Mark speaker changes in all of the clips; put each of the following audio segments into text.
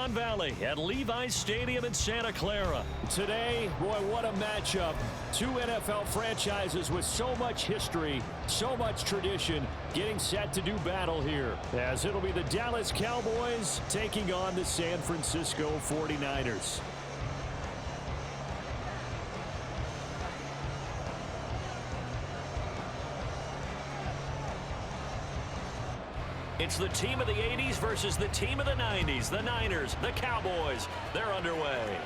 Speaker 1: Silicon Valley at Levi's Stadium in Santa Clara.
Speaker 2: Today, boy, what a matchup. Two NFL franchises with so much history, so much tradition, getting set to do battle here, as it'll be the Dallas Cowboys taking on the San Francisco 49ers.
Speaker 1: It's the team of the 80s versus the team of the 90s. The Niners, the Cowboys, they're underway.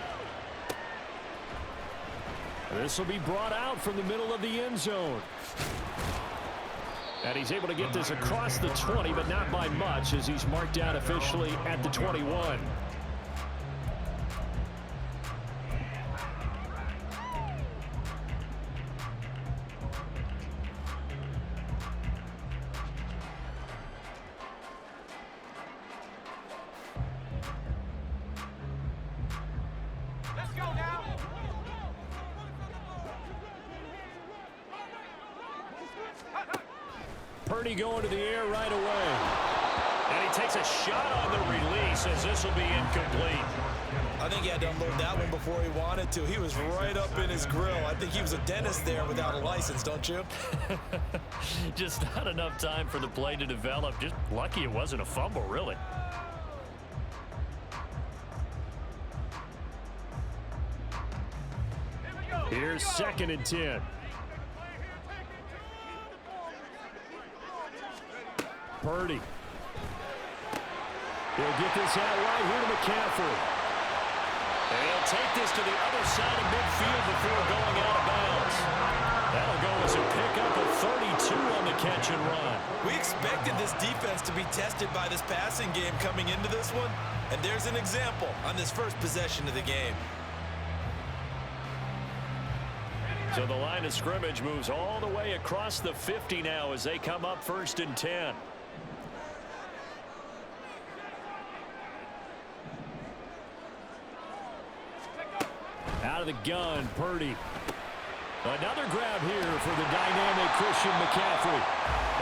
Speaker 2: This will be brought out from the middle of the end zone. And he's able to get this across the 20, but not by much, as he's marked down officially at the 21. Purdy going to the air right away.
Speaker 1: And he takes a shot on the release as this will be incomplete.
Speaker 3: I think he had to unload that one before he wanted to. He was right up in his grill. I think he was a dentist there without a license, don't you?
Speaker 1: Just not enough time for the play to develop. Just lucky it wasn't a fumble, really.
Speaker 2: Here's 2nd and 10. Purdy. He'll get this out right here to McCaffrey.
Speaker 1: And he'll take this to the other side of midfield before going out of bounds. That'll go as a pickup of 32 on the catch and run.
Speaker 3: We expected this defense to be tested by this passing game coming into this one, and there's an example on this first possession of the game.
Speaker 1: So the line of scrimmage moves all the way across the 50 now as they come up 1st and 10.
Speaker 2: Out of the gun, Purdy. Another grab here for the dynamic Christian McCaffrey.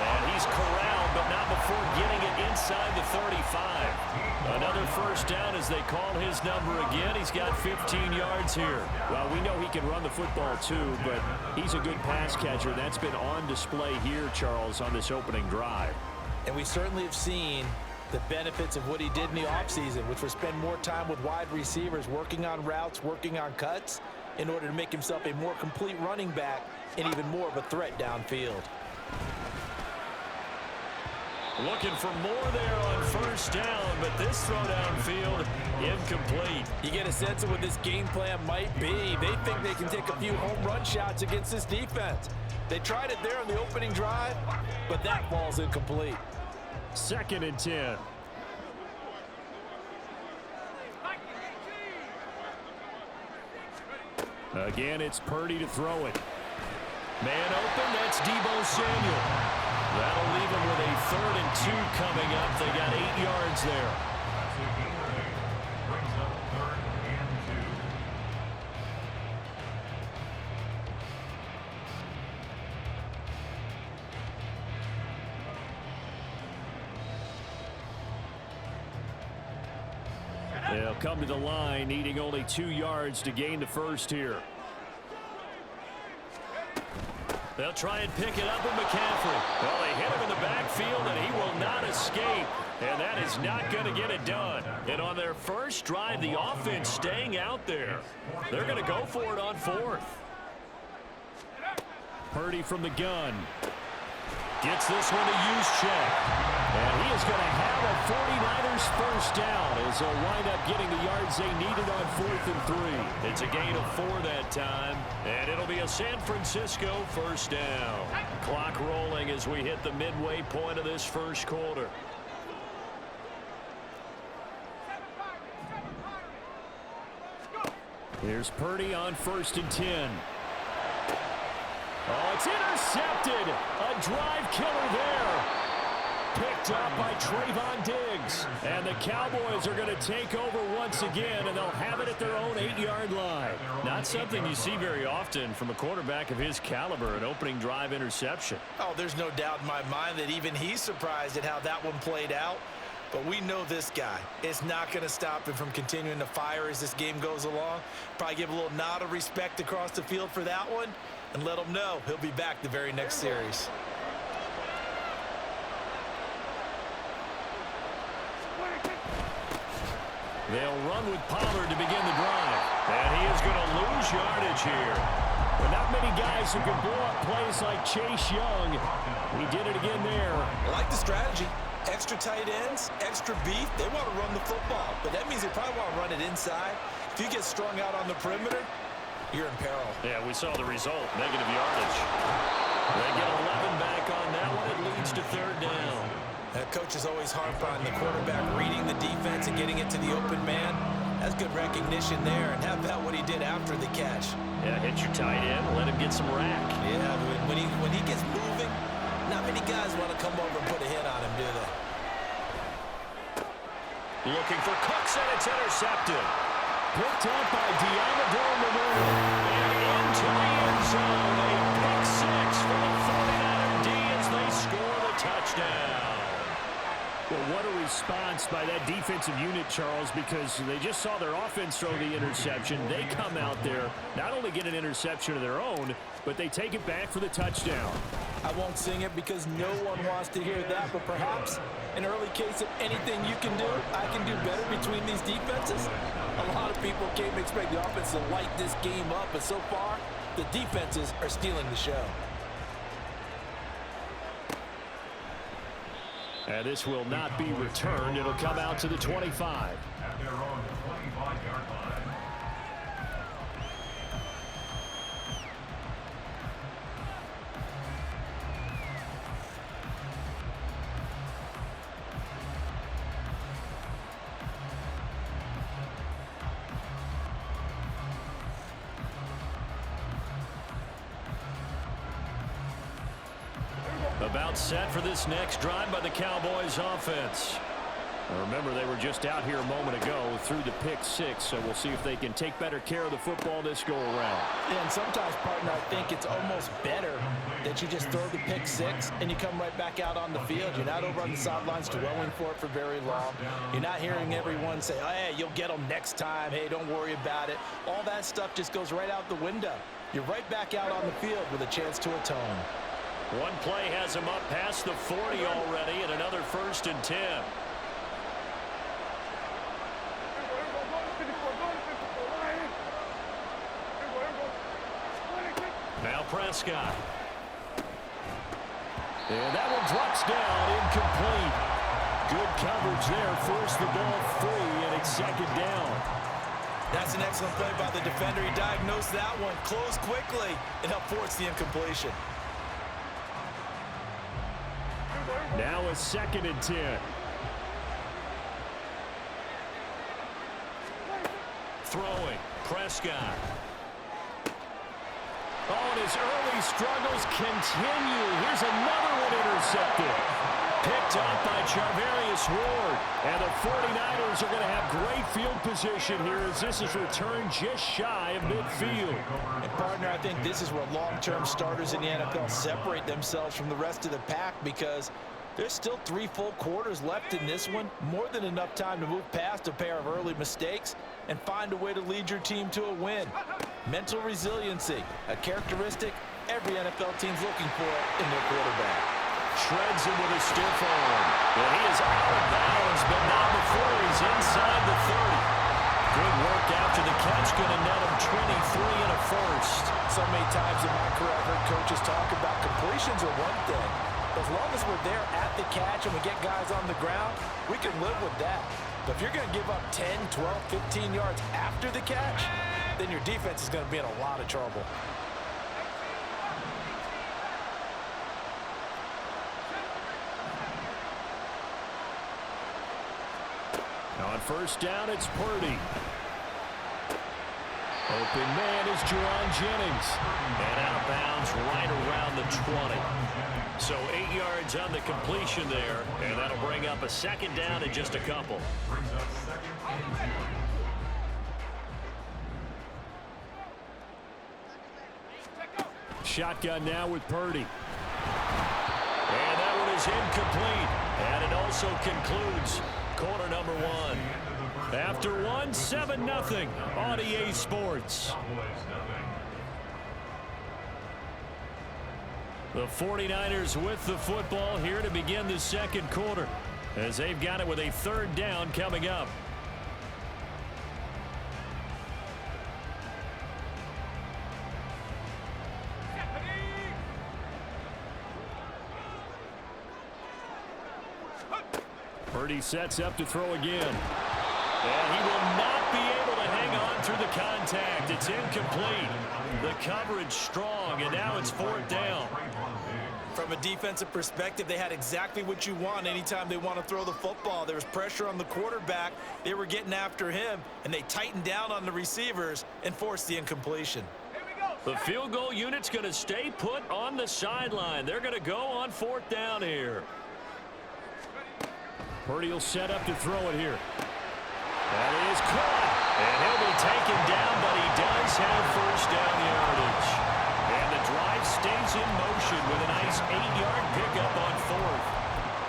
Speaker 1: And he's corralled, but not before getting it inside the 35. Another first down as they call his number again. He's got 15 yards here.
Speaker 2: Well, we know he can run the football too, but he's a good pass catcher. That's been on display here, Charles, on this opening drive.
Speaker 3: And we certainly have seen the benefits of what he did in the offseason, which was spend more time with wide receivers, working on routes, working on cuts, in order to make himself a more complete running back and even more of a threat downfield.
Speaker 1: Looking for more there on first down, but this throw downfield, incomplete.
Speaker 3: You get a sense of what this game plan might be. They think they can take a few home run shots against this defense. They tried it there on the opening drive, but that ball's incomplete.
Speaker 2: 2nd and 10. Again, it's Purdy to throw it.
Speaker 1: Man open, that's Deebo Samuel. That'll leave him with a 3rd and 2 coming up. They got 8 yards there.
Speaker 2: They'll come to the line, needing only 2 yards to gain the first here.
Speaker 1: They'll try and pick it up with McCaffrey. Well, they hit him in the backfield, and he will not escape. And that is not going to get it done. And on their first drive, the offense staying out there. They're going to go for it on 4th.
Speaker 2: Purdy from the gun. Gets this one to Juszczyk. And he is going to have a 49ers first down as they'll wind up getting the yards they needed on 4th and 3.
Speaker 1: It's a gain of 4 that time, and it'll be a San Francisco first down. Clock rolling as we hit the midway point of this first quarter.
Speaker 2: Here's Purdy on 1st and 10. Oh, it's intercepted. A drive killer there. Picked up by Trayvon Diggs. And the Cowboys are going to take over once again, and they'll have it at their own 8-yard line.
Speaker 1: Not something you see very often from a quarterback of his caliber, an opening drive interception.
Speaker 3: Oh, there's no doubt in my mind that even he's surprised at how that one played out. But we know this guy is not going to stop him from continuing to fire as this game goes along. Probably give a little nod of respect across the field for that one and let him know he'll be back the very next series.
Speaker 2: They'll run with Pollard to begin the drive. And he is going to lose yardage here. But not many guys who can blow up plays like Chase Young. He did it again there.
Speaker 3: I like the strategy. Extra tight ends, extra beef. They want to run the football, but that means they probably want to run it inside. If you get strung out on the perimeter, you're in peril.
Speaker 1: Yeah, we saw the result. Negative yardage. They get 11 back on that one. It leads to third down.
Speaker 3: Coach is always harp on the quarterback reading the defense and getting it to the open man. That's good recognition there. And how about what he did after the catch?
Speaker 1: Yeah, hit your tight end, let him get some rack.
Speaker 3: Yeah, when he gets moving, not many guys want to come over and put a hit on him, do they?
Speaker 1: Looking for Cooks, and it's intercepted.
Speaker 2: Picked up by Diamador Memorial.
Speaker 1: And into the end zone. A pick six for the 49er D as they score the touchdown.
Speaker 2: Well, what a response by that defensive unit, Charles, because they just saw their offense throw the interception. They come out there, not only get an interception of their own, but they take it back for the touchdown.
Speaker 3: I won't sing it because no one wants to hear that, but perhaps an early case of anything you can do, I can do better between these defenses. A lot of people came to expect the offense to light this game up, but so far, the defenses are stealing the show.
Speaker 2: And this will not be returned. It'll come out to the 25.
Speaker 4: At their own 25-yard line.
Speaker 1: About set for this next drive by the Cowboys offense.
Speaker 2: Now remember, they were just out here a moment ago through the pick six, so we'll see if they can take better care of the football this go around.
Speaker 3: Yeah, and sometimes, partner, I think it's almost better that you just throw the pick six and you come right back out on the field. You're not over on the sidelines dwelling for it for very long. You're not hearing everyone say, oh, hey, you'll get them next time. Hey, don't worry about it. All that stuff just goes right out the window. You're right back out on the field with a chance to atone.
Speaker 1: One play has him up past the 40 already, and another 1st and 10. Now Prescott.
Speaker 2: And that one drops down, incomplete. Good coverage there, forced the ball free, and it's 2nd down.
Speaker 3: That's an excellent play by the defender. He diagnosed that one, closed quickly, and helped force the incompletion.
Speaker 2: Now a 2nd and 10.
Speaker 1: Throwing. Prescott.
Speaker 2: Oh, and his early struggles continue. Here's another one intercepted. Picked up by Charvarius Ward. And the 49ers are going to have great field position here as this is returned just shy of midfield.
Speaker 3: And, partner, I think this is where long-term starters in the NFL separate themselves from the rest of the pack because there's still 3 full quarters left in this one. More than enough time to move past a pair of early mistakes and find a way to lead your team to a win. Mental resiliency, a characteristic every NFL team's looking for in their quarterback.
Speaker 1: Shreds him with a stiff arm. And he is out of bounds, but not before he's inside the 30. Good work after the catch, going to net him 23 and a 1st.
Speaker 3: So many times in my career, I've heard coaches talk about completions are one thing. As long as we're there at the catch and we get guys on the ground, we can live with that. But if you're going to give up 10, 12, 15 yards after the catch, then your defense is going to be in a lot of trouble.
Speaker 2: On 1st down, it's Purdy. Open man is Jerron Jennings.
Speaker 1: And out of bounds right around the 20. So 8 yards on the completion there, and that'll bring up a 2nd down in just a couple.
Speaker 2: Shotgun now with Purdy.
Speaker 1: And that one is incomplete. And it also concludes quarter number one. After one, 7-0 on EA Sports. The 49ers with the football here to begin the second quarter, as they've got it with a third down coming up. Purdy sets up to throw again. And he will not be able to hang on through the contact. It's incomplete. The coverage strong, and now it's fourth down.
Speaker 3: From a defensive perspective, they had exactly what you want anytime they want to throw the football. There was pressure on the quarterback. They were getting after him, and they tightened down on the receivers and forced the incompletion.
Speaker 1: The field goal unit's going to stay put on the sideline. They're going to go on fourth down here.
Speaker 2: Purdy will set up to throw it here.
Speaker 1: That is caught. And he'll be taken down, but he does have first down yardage. And the drive stays in motion with a nice 8-yard pickup on fourth.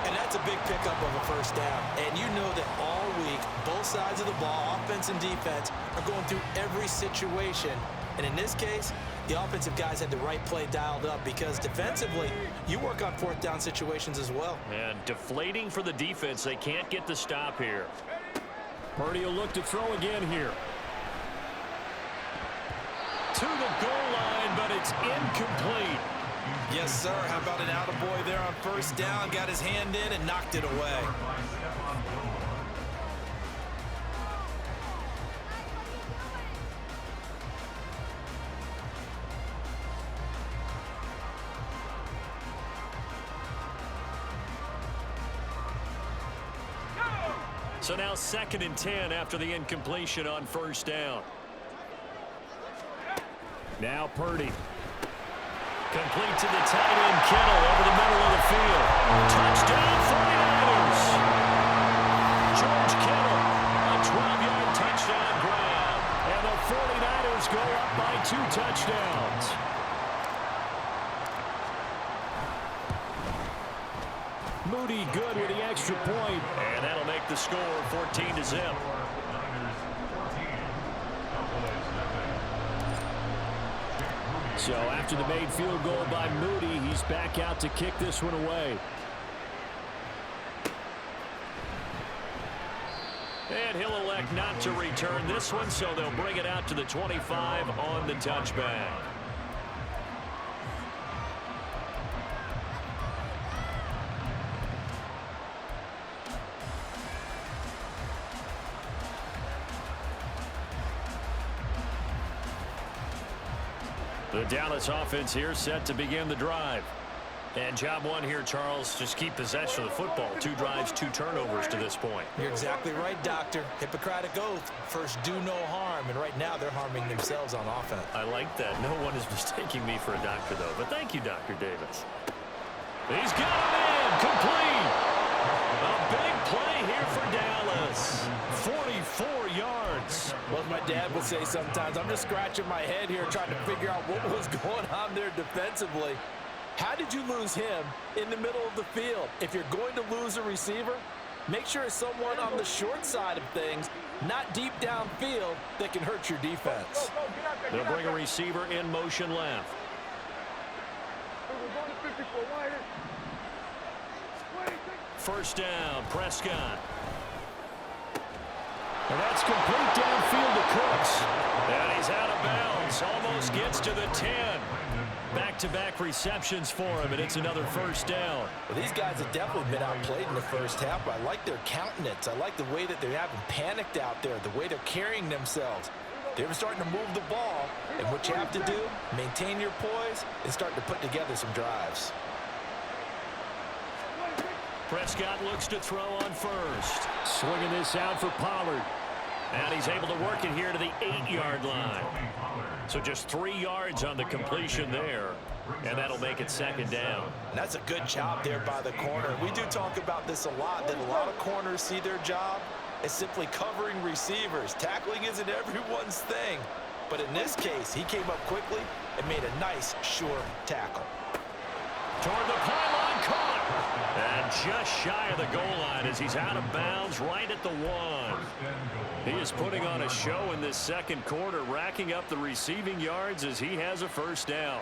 Speaker 3: And that's a big pickup of a first down. And you know that all week, both sides of the ball, offense and defense, are going through every situation. And in this case, the offensive guys had the right play dialed up because defensively, you work on fourth down situations as well.
Speaker 1: And deflating for the defense. They can't get the stop here.
Speaker 2: Purdy will look to throw again here.
Speaker 1: To the goal line, but it's incomplete.
Speaker 3: Yes, sir. How about an attaboy there on first down? Got his hand in and knocked it away.
Speaker 1: So now 2nd and 10 after the incompletion on first down.
Speaker 2: Now Purdy.
Speaker 1: Complete to the tight end, Kittle, over the middle of the field. Touchdown, 49ers. George Kittle, a 12-yard touchdown grab.
Speaker 2: And the 49ers go up by 2 touchdowns. Moody good with the extra point.
Speaker 1: And that'll make the score 14-0.
Speaker 2: So after the made field goal by Moody, he's back out to kick this one away.
Speaker 1: And he'll elect not to return this one, so they'll bring it out to the 25 on the touchback. The Dallas offense here set to begin the drive. And job one here, Charles, just keep possession of the football. 2 drives, 2 turnovers to this point.
Speaker 3: You're exactly right, Doctor. Hippocratic oath. First, do no harm. And right now, they're harming themselves on offense.
Speaker 1: I like that. No one is mistaking me for a doctor, though. But thank you, Dr. Davis. He's got him in. Complete. A big play here for Dallas. 44 yards.
Speaker 3: Well, as my dad would say sometimes, I'm just scratching my head here trying to figure out what was going on there defensively. How did you lose him in the middle of the field? If you're going to lose a receiver, make sure it's someone on the short side of things, not deep downfield, that can hurt your defense.
Speaker 1: They'll bring a receiver in motion left. First down, Prescott.
Speaker 2: And that's complete downfield to Cooks.
Speaker 1: And he's out of bounds. Almost gets to the 10. Back-to-back receptions for him, and it's another first down.
Speaker 3: Well, these guys have definitely been outplayed in the first half, but I like their countenance. I like the way that they haven't panicked out there, the way they're carrying themselves. They're starting to move the ball, and what you have to do, maintain your poise and start to put together some drives.
Speaker 1: Prescott looks to throw on first.
Speaker 2: Swinging this out for Pollard.
Speaker 1: And he's able to work it here to the 8-yard line. So just 3 yards on the completion there. And that'll make it second down.
Speaker 3: And that's a good job there by the corner. We do talk about this a lot, that a lot of corners see their job as simply covering receivers. Tackling isn't everyone's thing. But in this case, he came up quickly and made a nice, sure tackle.
Speaker 1: Toward the pylon, caught. And just shy of the goal line as he's out of bounds right at the 1. He is putting on a show in this second quarter, racking up the receiving yards as he has a first down.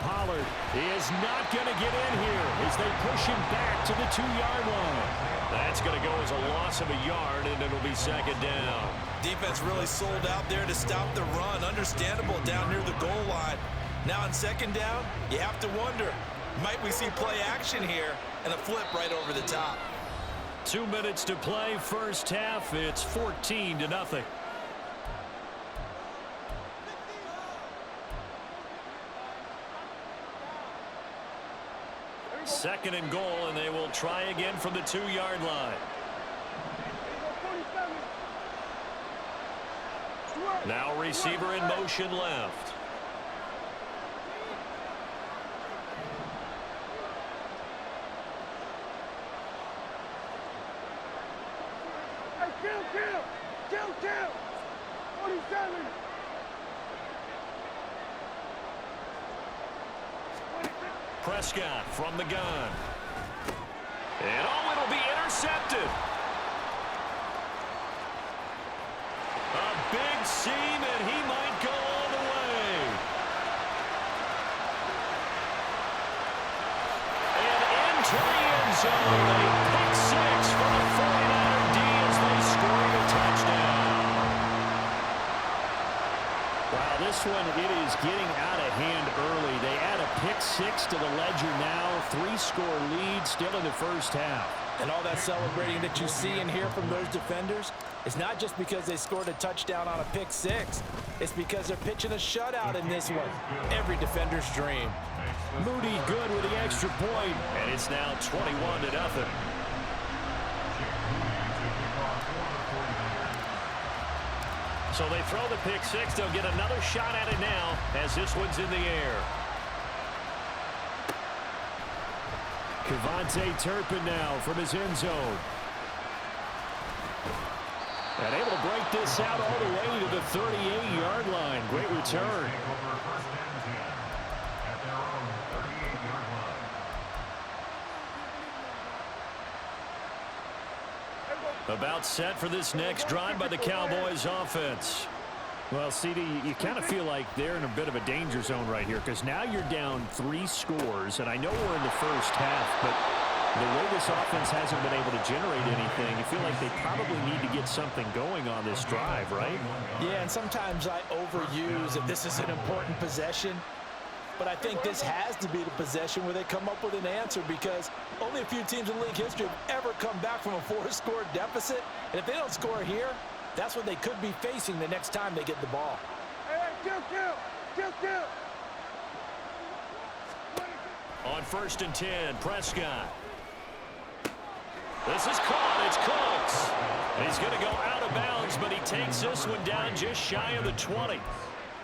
Speaker 2: Pollard is not going to get in here as they push him back to the 2-yard line.
Speaker 1: That's going to go as a loss of a yard, and it'll be second down.
Speaker 3: Defense really sold out there to stop the run. Understandable down near the goal line. Now on second down, you have to wonder, might we see play action here and a flip right over the top?
Speaker 2: 2 minutes to play, first half. It's 14-0.
Speaker 1: Second and goal, and they will try again from the 2-yard line. Now receiver in motion left.
Speaker 5: Kill! 47!
Speaker 1: Prescott from the gun. And it'll be intercepted. A big seam, and he might go all the way. And into the end zone. A pick six for the 49er D as they score a touchdown.
Speaker 2: Wow, this one, it is getting out of hand early. They add a pick six to the ledger now. 3-score lead still in the first half.
Speaker 3: And all that celebrating that you see and hear from those defenders is not just because they scored a touchdown on a pick six. It's because they're pitching a shutout in this one. Every defender's dream.
Speaker 2: Moody good with the extra point.
Speaker 1: And it's now 21-0. So they throw the pick six. They'll get another shot at it now as this one's in the air.
Speaker 2: Kevontae Turpin now from his end zone. And able to break this out all the way to the 38-yard line. Great return.
Speaker 1: About set for this next drive by the Cowboys offense.
Speaker 2: Well, CD, you kind of feel like they're in a bit of a danger zone right here because now you're down 3 scores, and I know we're in the first half, but the way this offense hasn't been able to generate anything, you feel like they probably need to get something going on this drive, right?
Speaker 3: Yeah, and sometimes I overuse that this is an important possession, but I think this has to be the possession where they come up with an answer because only a few teams in league history have ever come back from a 4-score deficit, and if they don't score here, that's what they could be facing the next time they get the ball.
Speaker 5: Kill!
Speaker 1: On 1st and 10, Prescott. This is caught. It's Cooks. And he's going to go out of bounds, but he takes this one down just shy of the 20.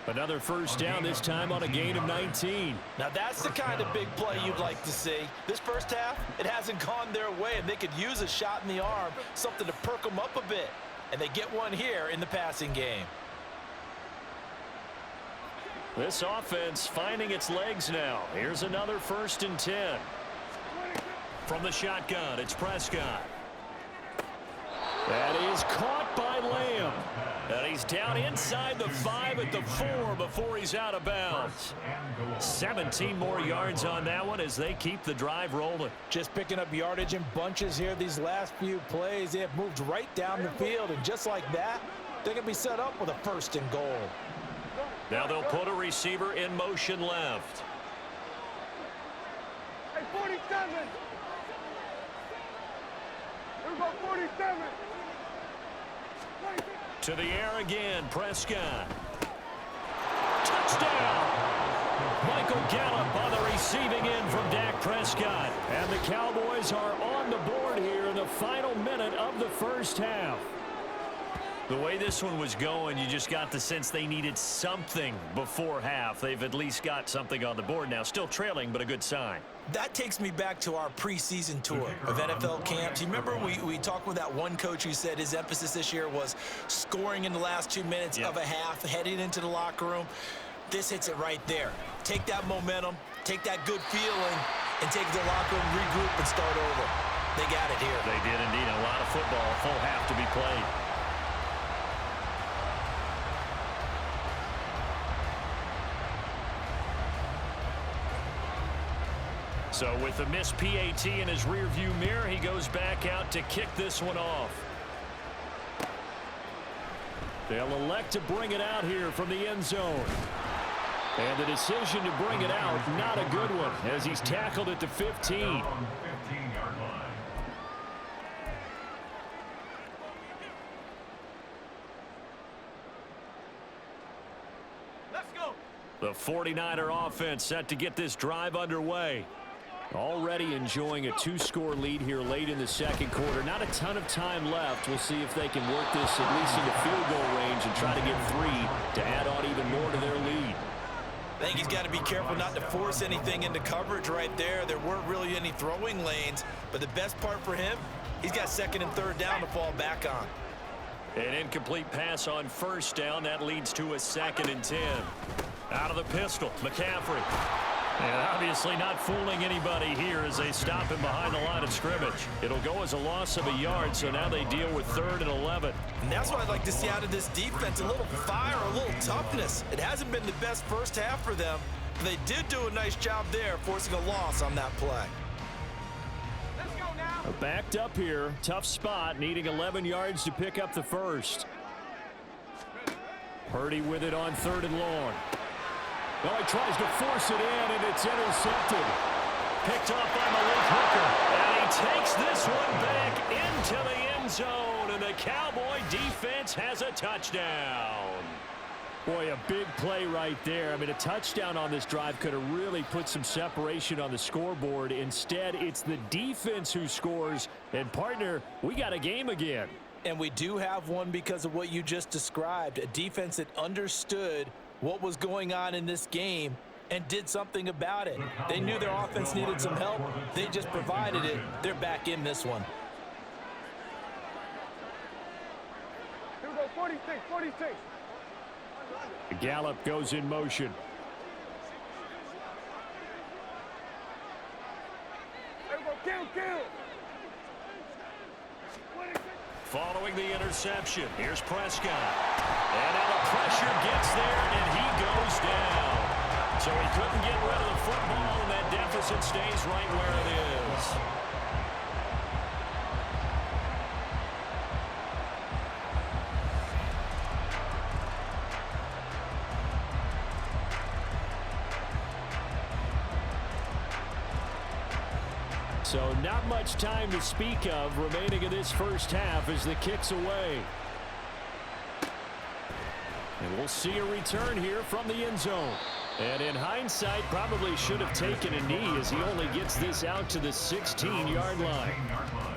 Speaker 2: Another first down, this time on a gain of 19.
Speaker 3: Now that's the kind of big play you'd like to see. This first half, it hasn't gone their way, and they could use a shot in the arm, something to perk them up a bit. And they get one here in the passing game.
Speaker 1: This offense finding its legs now. Here's another 1st and 10. From the shotgun, it's Prescott.
Speaker 2: That is caught by Lamb.
Speaker 1: And he's down inside the 5 at the 4 before he's out of bounds. 17 more yards on that one as they keep the drive rolling.
Speaker 3: Just picking up yardage in bunches here these last few plays. They have moved right down the field, and just like that, they're going to be set up with a 1st and goal.
Speaker 1: Now they'll put a receiver in motion left.
Speaker 5: Hey, 47! Here we go, 47!
Speaker 1: To the air again, Prescott. Touchdown!
Speaker 2: Michael Gallup on the receiving end from Dak Prescott. And the Cowboys are on the board here in the final minute of the first half. The way this one was going, you just got the sense they needed something before half. They've at least got something on the board now. Still trailing, but a good sign.
Speaker 3: That takes me back to our preseason tour of NFL camps. You remember we talked with that one coach who said his emphasis this year was scoring in the last 2 minutes of a half, heading into the locker room. This hits it right there. Take that momentum, take that good feeling, and take the locker room, regroup, and start over. They got it here.
Speaker 2: They did indeed. A lot of football, full half to be played. So with the missed PAT in his rearview mirror, he goes back out to kick this one off. They'll elect to bring it out here from the end zone. And the decision to bring it out, not a good one, as he's tackled at the 15.
Speaker 4: 15-yard line.
Speaker 5: Let's go.
Speaker 2: The 49er offense set to get this drive underway. Already enjoying a 2-score lead here late in the second quarter. Not a ton of time left. We'll see if they can work this at least into field goal range and try to get 3 to add on even more to their lead.
Speaker 3: I think he's got to be careful not to force anything into coverage right there. There weren't really any throwing lanes, but the best part for him, he's got second and third down to fall back on.
Speaker 2: An incomplete pass on first down. That leads to a 2nd and 10. Out of the pistol, McCaffrey. And obviously not fooling anybody here as they stop him behind the line of scrimmage. It'll go as a loss of a yard, so now they deal with 3rd and 11.
Speaker 3: And that's what I'd like to see out of this defense, a little fire, a little toughness. It hasn't been the best first half for them, but they did do a nice job there, forcing a loss on that play.
Speaker 5: Let's go now.
Speaker 2: Backed up here, tough spot, needing 11 yards to pick up the first. Purdy with it on 3rd and long. Well, he tries to force it in, and it's intercepted. Picked off by Malik Hooker. And he takes this one back into the end zone, and the Cowboy defense has a touchdown. Boy, a big play right there. I mean, a touchdown on this drive could have really put some separation on the scoreboard. Instead, it's the defense who scores. And, partner, we got a game again.
Speaker 3: And we do have one because of what you just described, a defense that understood what was going on in this game and did something about it. They knew their offense needed some help. They just provided it. They're back in this one.
Speaker 5: Here we go, 46, 46.
Speaker 2: Gallup goes in motion.
Speaker 5: Here we go, kill. 26.
Speaker 2: Following the interception, here's Prescott. And now the pressure gets there, and he goes down. So he couldn't get rid of the football, and that deficit stays right where it is. So not much time to speak of remaining in this first half as the kick's away. And we'll see a return here from the end zone. And in hindsight, probably should have taken a knee as he only gets this out to the 16-yard line.
Speaker 4: 16-yard line.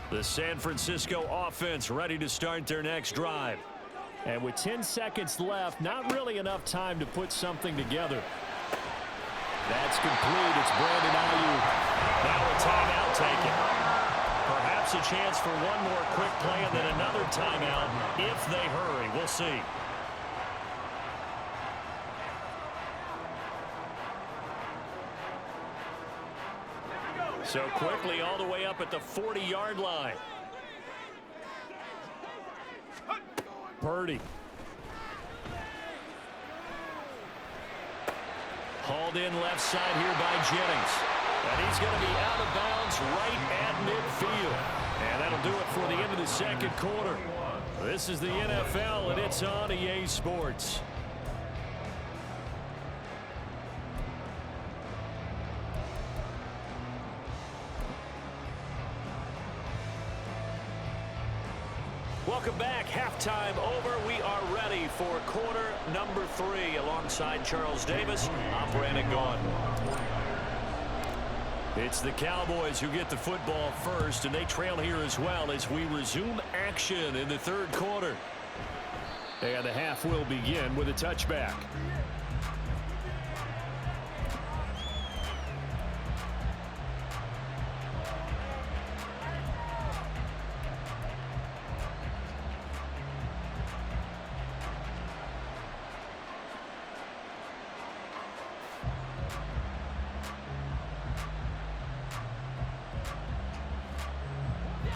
Speaker 2: The San Francisco offense ready to start their next drive. And with 10 seconds left, not really enough time to put something together. That's complete. It's Brandon Ayuk. Now a timeout taken. Perhaps a chance for one more quick play and then another timeout if they hurry. We'll see. So quickly all the way up at the 40-yard line. Purdy. Hauled in left side here by Jennings. And he's going to be out of bounds right at midfield. And that'll do it for the end of the second quarter. This is the NFL, and it's on EA Sports. Welcome back. Halftime over. We are ready for quarter number 3. Alongside Charles Davis, I'm Brandon Gaudin. It's the Cowboys who get the football first, and they trail here as well as we resume action in the third quarter. And the half will begin with a touchback.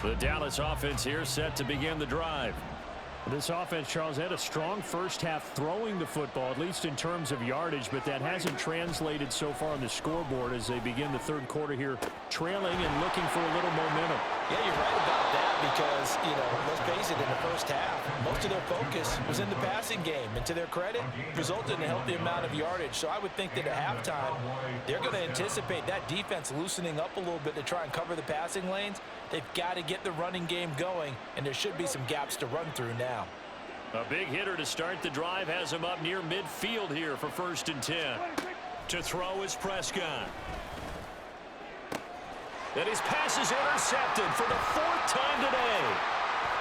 Speaker 2: The Dallas offense here set to begin the drive. This offense, Charles, had a strong first half throwing the football, at least in terms of yardage, but that hasn't translated so far on the scoreboard as they begin the third quarter here, trailing and looking for a little momentum.
Speaker 3: Yeah, you're right about that because, let's face it, in the first half, most of their focus was in the passing game. And to their credit, resulted in a healthy amount of yardage. So I would think that at halftime, they're going to anticipate that defense loosening up a little bit to try and cover the passing lanes. They've got to get the running game going, and there should be some gaps to run through now.
Speaker 2: A big hitter to start the drive has him up near midfield here for 1st and 10. To throw is Prescott. And his pass is intercepted for the 4th time today.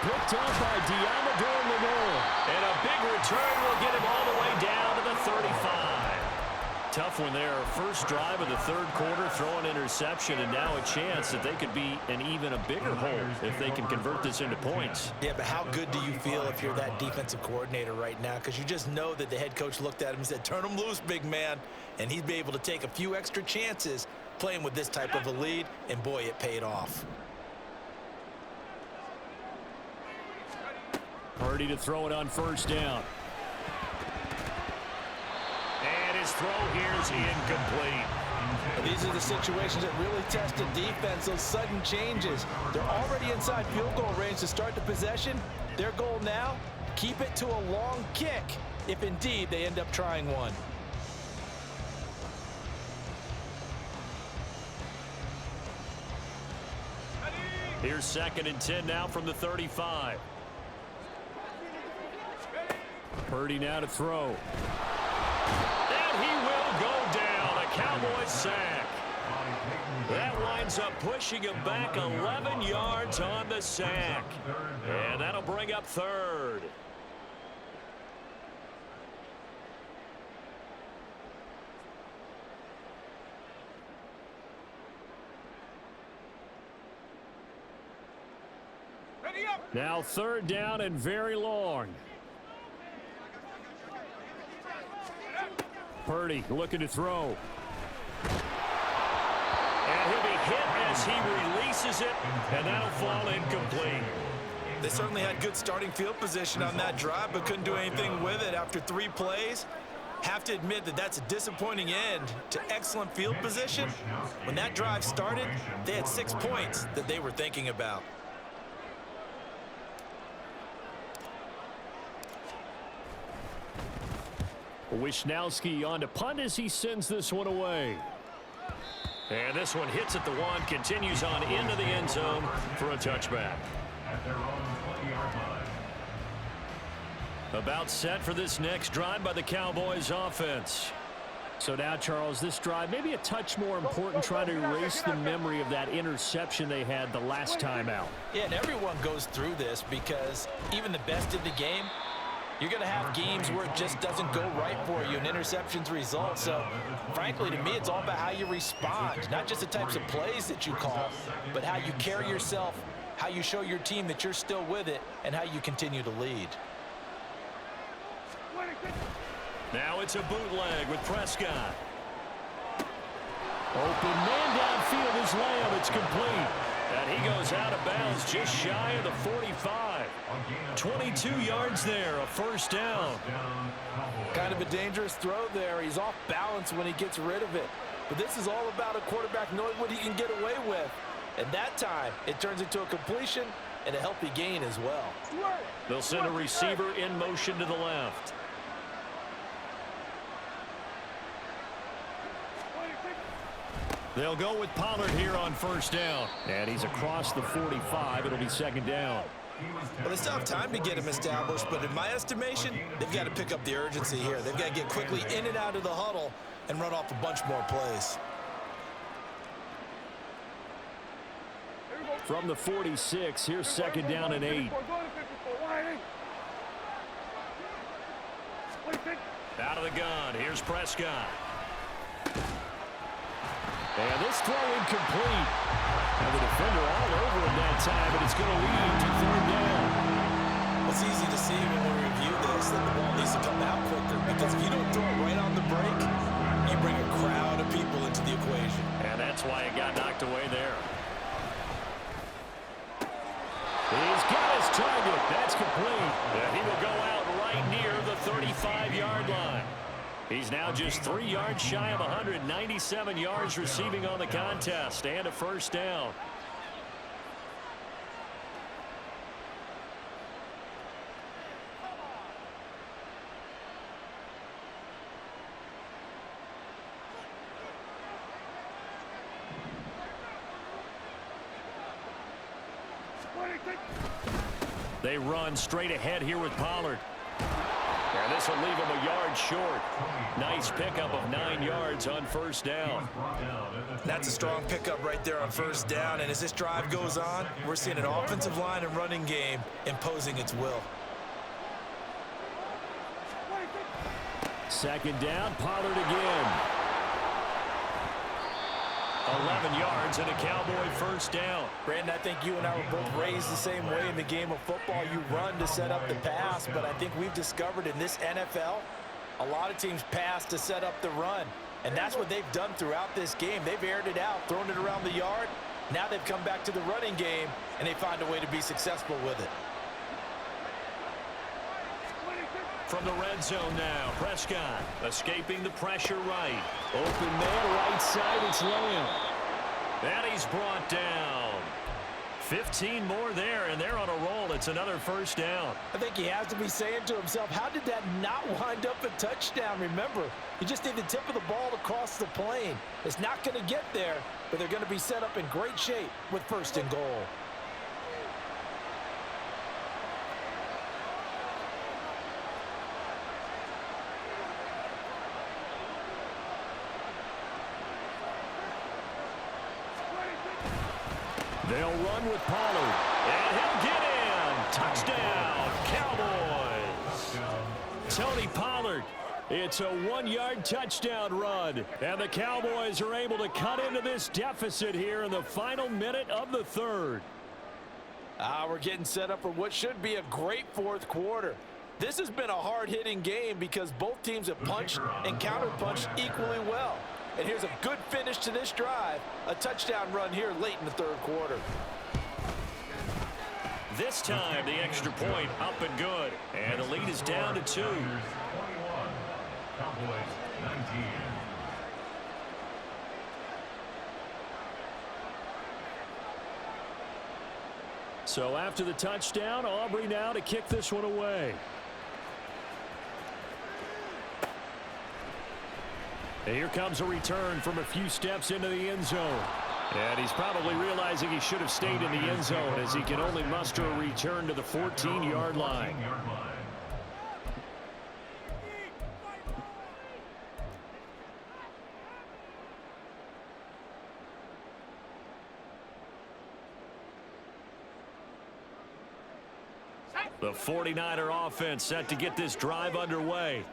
Speaker 2: Picked up by Diamador Lenore. And a big return will get him all the way down to the 35. Tough one there. First drive of the third quarter, throw an interception, and now a chance that they could be in even a bigger hole if they can convert this into points.
Speaker 3: Yeah, but how good do you feel if you're that defensive coordinator right now? Because you just know that the head coach looked at him and said, turn him loose, big man. And he'd be able to take a few extra chances playing with this type of a lead, and boy, it paid off.
Speaker 2: Purdy to throw it on 1st down. And his throw here is incomplete.
Speaker 3: These are the situations that really test a defense, those sudden changes. They're already inside field goal range to start the possession. Their goal now, keep it to a long kick, if indeed they end up trying one.
Speaker 2: Here's 2nd and 10 now from the 35. Purdy now to throw. And he will go down. A Cowboys sack. That winds up pushing him back 11 yards on the sack. And that'll bring up 3rd. Now 3rd down and very long. Purdy looking to throw. And he'll be hit as he releases it, and that'll fall incomplete.
Speaker 3: They certainly had good starting field position on that drive, but couldn't do anything with it after 3 plays. Have to admit that that's a disappointing end to excellent field position. When that drive started, they had 6 points that they were thinking about.
Speaker 2: Wishnowski on to punt as he sends this one away. And this one hits at the 1, continues on into the end zone for a touchback.
Speaker 4: At their own 20-yard line.
Speaker 2: About set for this next drive by the Cowboys offense. So now, Charles, this drive maybe a touch more important, trying to erase the memory of that interception they had the last time out.
Speaker 3: Yeah, and everyone goes through this because even the best of the game, you're going to have games where it just doesn't go right for you and interceptions result. So, frankly, to me, it's all about how you respond, not just the types of plays that you call, but how you carry yourself, how you show your team that you're still with it, and how you continue to lead.
Speaker 2: Now it's a bootleg with Prescott. Open man downfield is Lamb. It's complete. And he goes out of bounds just shy of the 45. 22 yards there, a 1st down.
Speaker 3: Kind of a dangerous throw there. He's off balance when he gets rid of it. But this is all about a quarterback knowing what he can get away with. And that time, it turns into a completion and a healthy gain as well.
Speaker 2: They'll send a receiver in motion to the left. They'll go with Pollard here on 1st down. And he's across the 45. It'll be 2nd down.
Speaker 3: Well, they still have time to get him established, but in my estimation, they've got to pick up the urgency here. They've got to get quickly in and out of the huddle and run off a bunch more plays.
Speaker 2: From the 46, here's second down and 8.
Speaker 1: Out of the gun, here's Prescott.
Speaker 2: And this throw incomplete. And the defender all over him that time, and it's going to lead to third down.
Speaker 3: It's easy to see when we review this that the ball needs to come out quicker, because if you don't throw it right on the break, you bring a crowd of people into the equation.
Speaker 1: And that's why it got knocked away there.
Speaker 2: He's got his target. That's complete.
Speaker 1: And he will go out right near the 35-yard line. He's now just 3 yards shy of 197 yards receiving on the contest and a first down. They run straight ahead here with Pollard. And this will leave him a yard short. Nice pickup of 9 yards on first down.
Speaker 3: That's a strong pickup right there on first down. And as this drive goes on, we're seeing an offensive line and running game imposing its will.
Speaker 2: Second down, Pollard again.
Speaker 1: 11 yards and a Cowboy first down.
Speaker 3: Brandon, I think you and I were both raised the same way in the game of football. You run to set up the pass, but I think we've discovered in this NFL, a lot of teams pass to set up the run. And that's what they've done throughout this game. They've aired it out, thrown it around the yard. Now they've come back to the running game, and they find a way to be successful with it.
Speaker 1: From the red zone now, Prescott escaping the pressure right.
Speaker 2: Open man, right side, it's Lamb.
Speaker 1: And he's brought down. 15 more there, and they're on a roll. It's another first down.
Speaker 3: I think he has to be saying to himself, how did that not wind up a touchdown? Remember, you just need the tip of the ball to cross the plane. It's not going to get there, but they're going to be set up in great shape with first and goal.
Speaker 2: They'll run with Pollard.
Speaker 1: And he'll get in. Touchdown, Cowboys.
Speaker 2: Tony Pollard. It's a 1-yard touchdown run. And the Cowboys are able to cut into this deficit here in the final minute of the third.
Speaker 3: We're getting set up for what should be a great fourth quarter. This has been a hard-hitting game because both teams have punched and counterpunched equally well. And here's a good finish to this drive. A touchdown run here late in the third quarter.
Speaker 1: This time, the extra point up and good. And the lead is down to 2.
Speaker 4: 21, Cowboys 19.
Speaker 2: So after the touchdown, Aubrey now to kick this one away. And here comes a return from a few steps into the end zone. And he's probably realizing he should have stayed in the end zone as he can only muster a return to the 14-yard line.
Speaker 1: The 49er offense set to get this drive underway.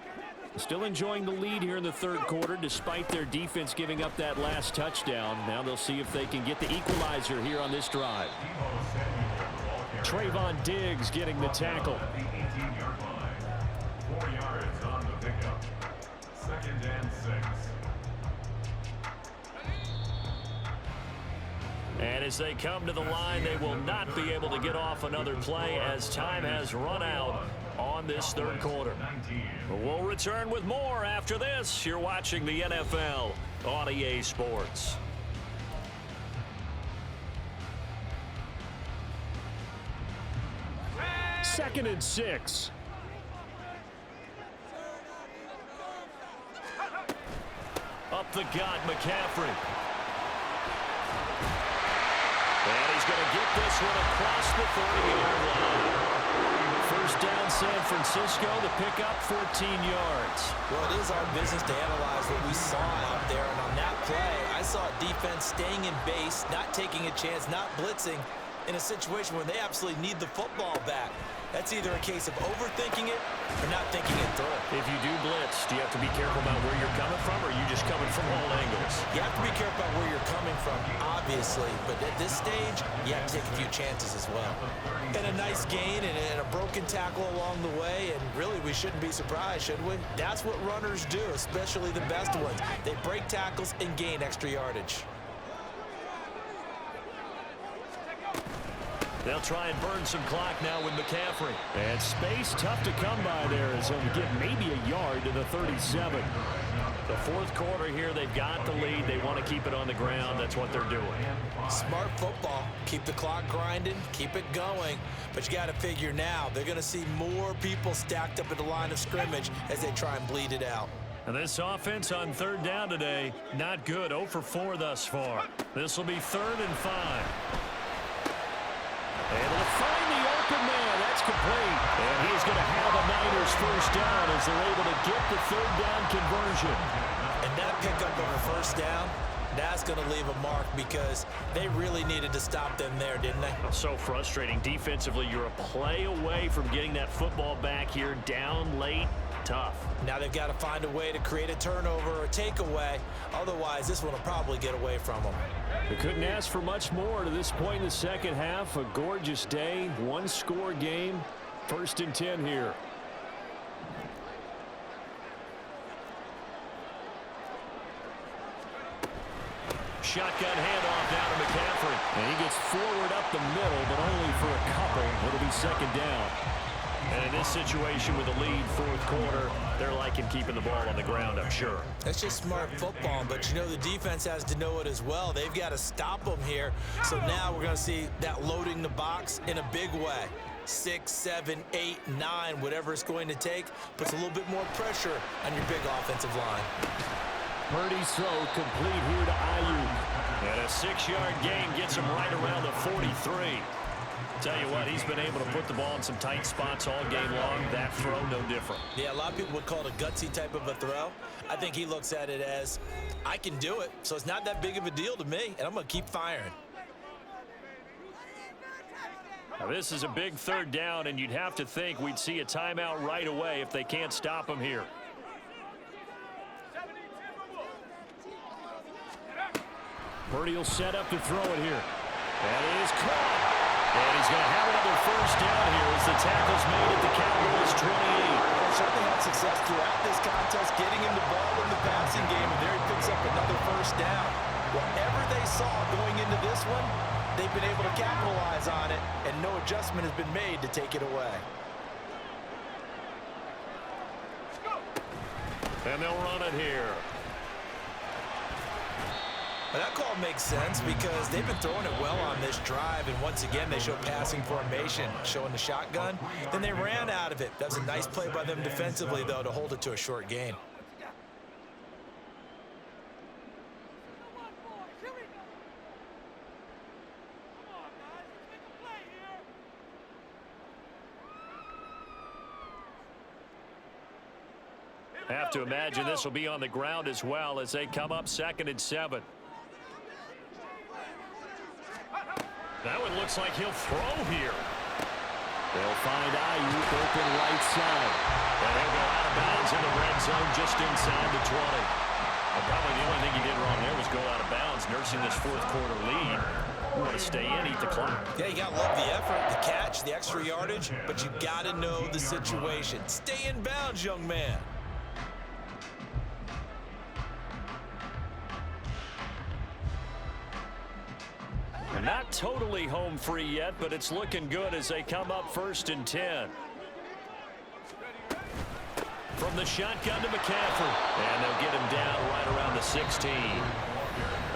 Speaker 2: Still enjoying the lead here in the third quarter despite their defense giving up that last touchdown. Now they'll see if they can get the equalizer here on this drive. Trayvon Diggs getting the tackle.
Speaker 4: At the 18-yard line. 4 yards on the pickup. 2nd and 6.
Speaker 1: And as they come to the line, they will not be able to get off another play as time has run out on this third quarter. We'll return with more after this. You're watching the NFL on EA Sports.
Speaker 2: Second and 6.
Speaker 1: Up the gut, McCaffrey. And he's going to get this this one across the 30-yard line. First down, San Francisco. The pickup, 14 yards.
Speaker 3: Well, it is our business to analyze what we saw out there. And on that play, I saw a defense staying in base, not taking a chance, not blitzing in a situation where they absolutely need the football back. That's either a case of overthinking it or not thinking it through.
Speaker 1: If you do blitz, do you have to be careful about where you're coming from, or are you just coming from all angles?
Speaker 3: You have to be careful about where you're coming from, obviously. But at this stage, you have to take a few chances as well. And a nice gain and a broken tackle along the way. And really, we shouldn't be surprised, should we? That's what runners do, especially the best ones. They break tackles and gain extra yardage.
Speaker 1: They'll try and burn some clock now with McCaffrey.
Speaker 2: And space tough to come by there as he'll get maybe a yard to the 37.
Speaker 1: The fourth quarter here, they've got the lead. They want to keep it on the ground. That's what they're doing.
Speaker 3: Smart football. Keep the clock grinding. Keep it going. But you got to figure now, they're going to see more people stacked up at the line of scrimmage as they try and bleed it out.
Speaker 1: And this offense on third down today, not good. 0 for 4 thus far. This will be 3rd and 5.
Speaker 2: Able to find the open man. That's complete. And he's going to have a Niners first down as they're able to get the third down conversion.
Speaker 3: And that pickup of a first down, that's going to leave a mark because they really needed to stop them there, didn't they?
Speaker 1: So frustrating. Defensively, you're a play away from getting that football back here down late. Tough.
Speaker 3: Now they've got to find a way to create a turnover or a takeaway. Otherwise, this one will probably get away from them.
Speaker 2: They couldn't ask for much more to this point in the second half. A gorgeous day, one-score game. 1st and 10 here.
Speaker 1: Shotgun handoff down to McCaffrey.
Speaker 2: And he gets forward up the middle, but only for a couple. It'll be 2nd down.
Speaker 1: And in this situation with the lead, 4th quarter, they're liking keeping the ball on the ground, I'm sure.
Speaker 3: That's just smart football, but you know the defense has to know it as well. They've got to stop them here. So now we're going to see that loading the box in a big way. 6, 7, 8, 9, whatever it's going to take, puts a little bit more pressure on your big offensive line.
Speaker 2: Purdy's throw complete here to Ayuk.
Speaker 1: And a 6-yard gain gets him right around the 43. Tell you what, he's been able to put the ball in some tight spots all game long. That throw, no different.
Speaker 3: Yeah, a lot of people would call it a gutsy type of a throw. I think he looks at it as, I can do it, so it's not that big of a deal to me, and I'm going to keep firing.
Speaker 1: Now, this is a big 3rd down, and you'd have to think we'd see a timeout right away if they can't stop him here.
Speaker 2: Purdy will set up to throw it here. That is caught. And he's going to have another first down here as the tackle's made at the Cowboys 28.
Speaker 3: Well, certainly had success throughout this contest, getting him the ball in the passing game, and there he picks up another first down. Whatever they saw going into this one, they've been able to capitalize on it, and no adjustment has been made to take it away.
Speaker 1: And they'll run it here.
Speaker 3: But that call makes sense because they've been throwing it well on this drive, and once again they show passing formation, showing the shotgun. Then they ran out of it. That was a nice play by them defensively, though, to hold it to a short gain.
Speaker 1: Have to imagine this will be on the ground as well as they come up 2nd and 7. That one looks like he'll throw here.
Speaker 2: They'll find Ayuk open right side.
Speaker 1: And he'll go out of bounds in the red zone just inside the 20. And probably the only thing he did wrong there was go out of bounds, nursing this 4th quarter lead. You want to stay in, eat the clock.
Speaker 3: Yeah, you got to love the effort, the catch, the extra yardage, but you got to know the situation. Stay in bounds, young man.
Speaker 1: Not totally home free yet, but it's looking good as they come up 1st and 10. From the shotgun to McCaffrey. And they'll get him down right around the 16.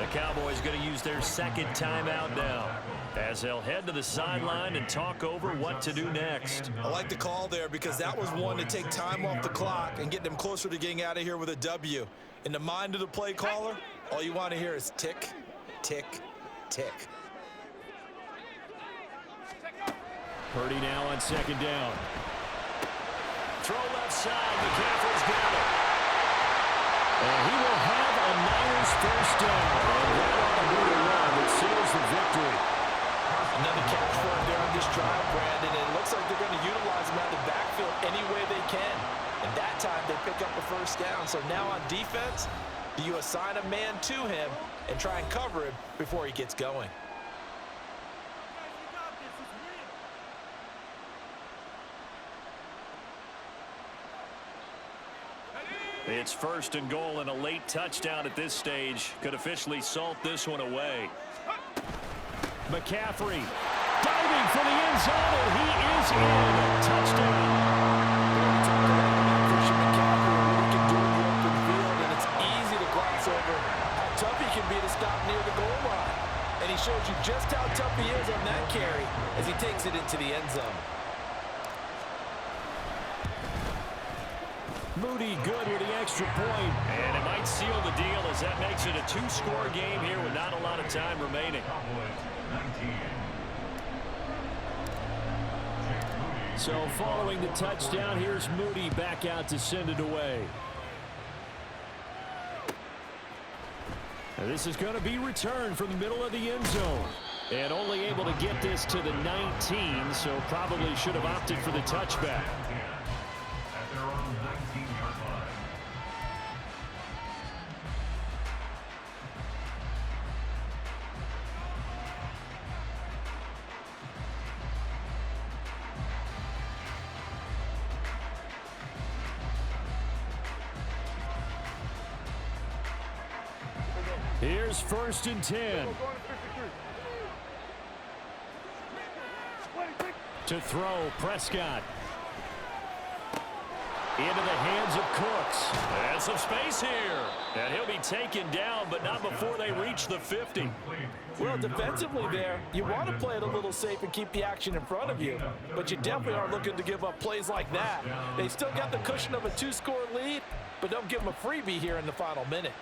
Speaker 1: The Cowboys going to use their 2nd timeout now as they'll head to the sideline and talk over what to do next.
Speaker 3: I like the call there because that was one to take time off the clock and get them closer to getting out of here with a W. In the mind of the play caller, all you want to hear is tick, tick, tick.
Speaker 2: Purdy now on second down.
Speaker 1: Throw left side. McCaffrey's got it.
Speaker 2: And he will have a Niners first down. And that ought to be the run that seals the victory.
Speaker 3: Another catch for him there on this drive, Brandon. And it looks like they're going to utilize him out of the backfield any way they can. And that time they pick up the first down. So now on defense, do you assign a man to him and try and cover him before he gets going?
Speaker 1: It's first and goal, and a late touchdown at this stage could officially salt this one away.
Speaker 2: McCaffrey diving for the end zone, and he is in. Touchdown.
Speaker 3: Christian McCaffrey, what he can do in the open field, and it's easy to gloss over how tough he can be to stop near the goal line. And he shows you just how tough he is on that carry as he takes it into the end zone.
Speaker 2: Moody good with the extra point.
Speaker 1: And it might seal the deal as that makes it a two-score game here with not a lot of time remaining.
Speaker 2: So following the touchdown, here's Moody back out to send it away. And this is going to be returned from the middle of the end zone. And only able to get this to the 19, so probably should have opted for the touchback.
Speaker 4: At their own 19-yard line.
Speaker 2: Here's first and 10. To throw, Prescott. Into the hands of Cooks.
Speaker 1: And some space here. And he'll be taken down, but not before they reach the 50.
Speaker 3: Well, defensively there, you want to play it a little safe and keep the action in front of you. But you definitely aren't looking to give up plays like that. They still got the cushion of a two-score lead, but don't give them a freebie here in the final minute.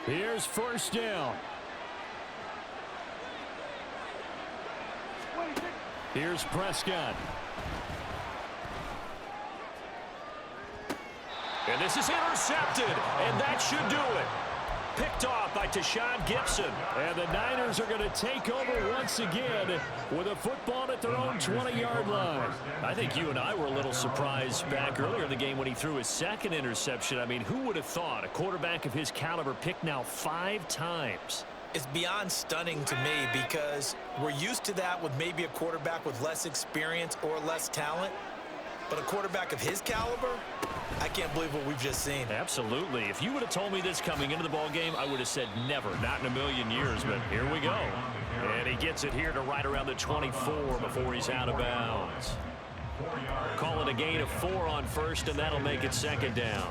Speaker 2: Here's first down. Here's Prescott.
Speaker 1: And this is intercepted, and that should do it. Picked off by Tashawn Gibson.
Speaker 2: And the Niners are going to take over once again with a football at their own 20-yard line.
Speaker 1: I think you and I were a little surprised back earlier in the game when he threw his second interception. I mean, who would have thought a quarterback of his caliber picked now 5 times?
Speaker 3: It's beyond stunning to me because we're used to that with maybe a quarterback with less experience or less talent. But a quarterback of his caliber, I can't believe what we've just seen.
Speaker 1: Absolutely. If you would have told me this coming into the ball game, I would have said never, not in a million years. But here we go. And he gets it here to right around the 24 before he's out of bounds. Call it a gain of 4 on first, and that'll make it second down.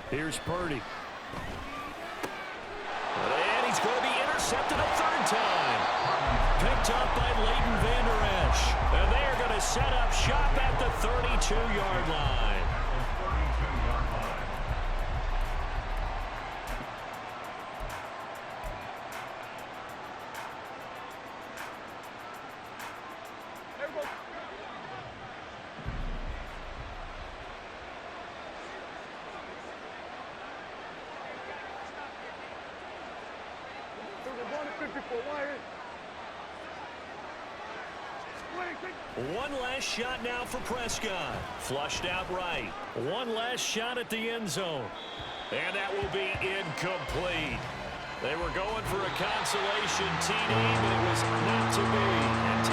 Speaker 2: Here's Purdy.
Speaker 1: And he's going to be intercepted a third time. Picked up by Leighton Vander Esch. And they are going to set up shop at the 32-yard line. One last shot now for Prescott. Flushed out right.
Speaker 2: One last shot at the end zone.
Speaker 1: And that will be incomplete. They were going for a consolation TD, but it was not to be. And